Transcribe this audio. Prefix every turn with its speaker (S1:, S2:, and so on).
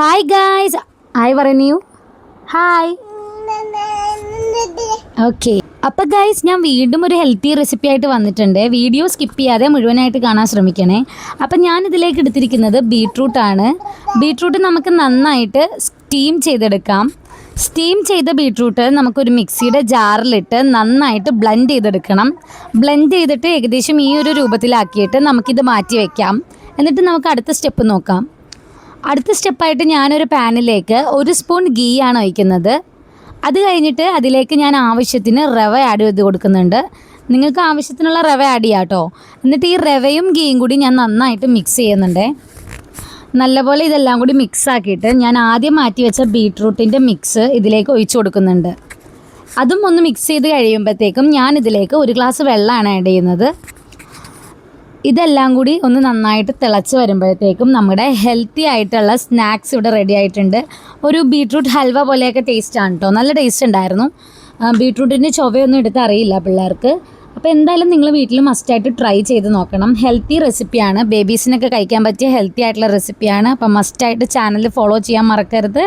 S1: Hi guys, hi പറയൂ. Hi. Okay, അപ്പോൾ guys ഞാൻ വീണ്ടും ഒരു ഹെൽത്തി റെസിപ്പി ആയിട്ട് വന്നിട്ടുണ്ട്. വീഡിയോ സ്കിപ്പ് ചെയ്യാതെ മുഴുവനായിട്ട് കാണാൻ ശ്രമിക്കണേ. അപ്പം ഞാൻ ഇതിലേക്ക് എടുത്തിരിക്കുന്നത് ബീട്രൂട്ടാണ്. ബീട്രൂട്ട് നമുക്ക് നന്നായിട്ട് സ്റ്റീം ചെയ്തെടുക്കാം. സ്റ്റീം ചെയ്ത ബീട്രൂട്ട് നമുക്കൊരു മിക്സിയുടെ ജാറിലിട്ട് നന്നായിട്ട് ബ്ലെൻഡ് ചെയ്തെടുക്കണം. ബ്ലെൻഡ് ചെയ്തിട്ട് ഏകദേശം ഈ ഒരു രൂപത്തിലാക്കിയിട്ട് നമുക്കിത് മാറ്റി വയ്ക്കാം. എന്നിട്ട് നമുക്ക് അടുത്ത സ്റ്റെപ്പ് നോക്കാം. അടുത്ത സ്റ്റെപ്പായിട്ട് ഞാനൊരു പാനിലേക്ക് 1 സ്പൂൺ ഗീ ആണ് ഒഴിക്കുന്നത്. അത് കഴിഞ്ഞിട്ട് അതിലേക്ക് ഞാൻ ആവശ്യത്തിന് റവ ആഡ് ചെയ്ത് കൊടുക്കുന്നുണ്ട്. നിങ്ങൾക്ക് ആവശ്യത്തിനുള്ള റവ ആഡ് ചെയ്യാം കേട്ടോ. എന്നിട്ട് ഈ റവയും ഗീയും കൂടി ഞാൻ നന്നായിട്ട് മിക്സ് ചെയ്യുന്നുണ്ട്. നല്ലപോലെ ഇതെല്ലാം കൂടി മിക്സ് ആക്കിയിട്ട് ഞാൻ ആദ്യം മാറ്റി വെച്ച ബീട്രൂട്ടിൻ്റെ മിക്സ് ഇതിലേക്ക് ഒഴിച്ചു കൊടുക്കുന്നുണ്ട്. അതും ഒന്ന് മിക്സ് ചെയ്ത് കഴിയുമ്പോഴത്തേക്കും ഞാൻ ഇതിലേക്ക് 1 ഗ്ലാസ് വെള്ളമാണ് ആഡ് ചെയ്യുന്നത്. ഇതെല്ലാം കൂടി ഒന്ന് നന്നായിട്ട് തിളച്ച് വരുമ്പോഴത്തേക്കും നമ്മുടെ ഹെൽത്തി ആയിട്ടുള്ള സ്നാക്സ് ഇവിടെ റെഡി ആയിട്ടുണ്ട്. ഒരു ബീട്രൂട്ട് ഹൽവ പോലെയൊക്കെ ടേസ്റ്റാണ് കേട്ടോ. നല്ല ടേസ്റ്റ് ഉണ്ടായിരുന്നു. ബീട്രൂട്ടിൻ്റെ ചൊവയൊന്നും എടുത്ത് അറിയില്ല പിള്ളേർക്ക്. അപ്പോൾ എന്തായാലും നിങ്ങൾ വീട്ടിൽ മസ്റ്റായിട്ട് ട്രൈ ചെയ്ത് നോക്കണം. ഹെൽത്തി റെസിപ്പിയാണ്, ബേബീസിനൊക്കെ കഴിക്കാൻ പറ്റിയ ഹെൽത്തി ആയിട്ടുള്ള റെസിപ്പിയാണ്. അപ്പോൾ മസ്റ്റായിട്ട് ചാനൽ ഫോളോ ചെയ്യാൻ മറക്കരുത്.